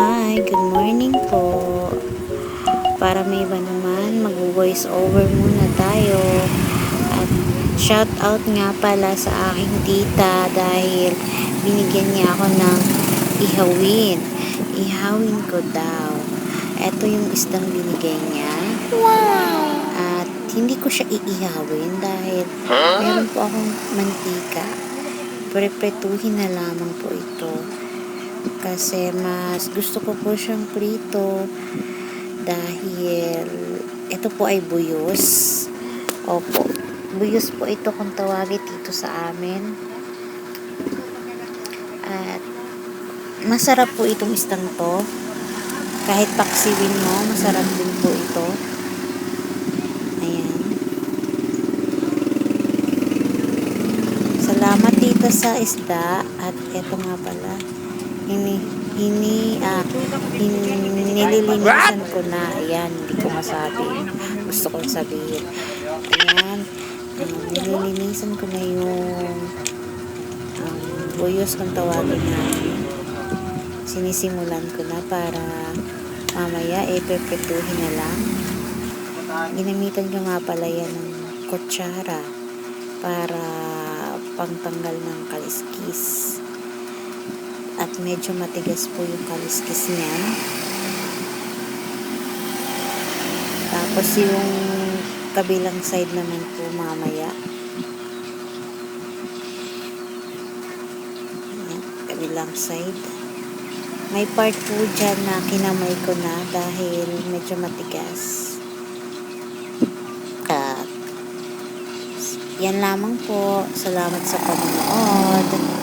Hi, good morning po. Para may iba naman, mag-voice over muna tayo. At shout out nga pala sa aking tita dahil binigyan niya ako ng ihawin. Ihawin ko daw. Ito yung isdang binigay niya. Wow! At hindi ko siya iihawin dahil meron po akong mantika. Prepretuhin na lamang po ito. Kasi mas gusto ko po siyang prito dahil ito po ay buyos. Opo, buyos po ito kung tawagin dito sa amin. At masarap po itong istang to. Kahit paksiwin mo, masarap din po ito. Ayan. Salamat dito sa isda. At ito nga pala, nililinisan ko na. Ayan, hindi ko masabi. Gusto kong sabihin. Ayan, nililinisan ko na yung buyos kung tawagin namin. Sinisimulan ko na para mamaya pepetuhin na lang. Ginamitan ko nga pala yan ng kutsara para pangtanggal ng kaliskis. At medyo matigas po yung kaliskis niya. Tapos yung kabilang side naman po mamaya. Ayan, kabilang side. May part po dyan na kinamay ko na dahil medyo matigas. At yan lamang po. Salamat sa panonood.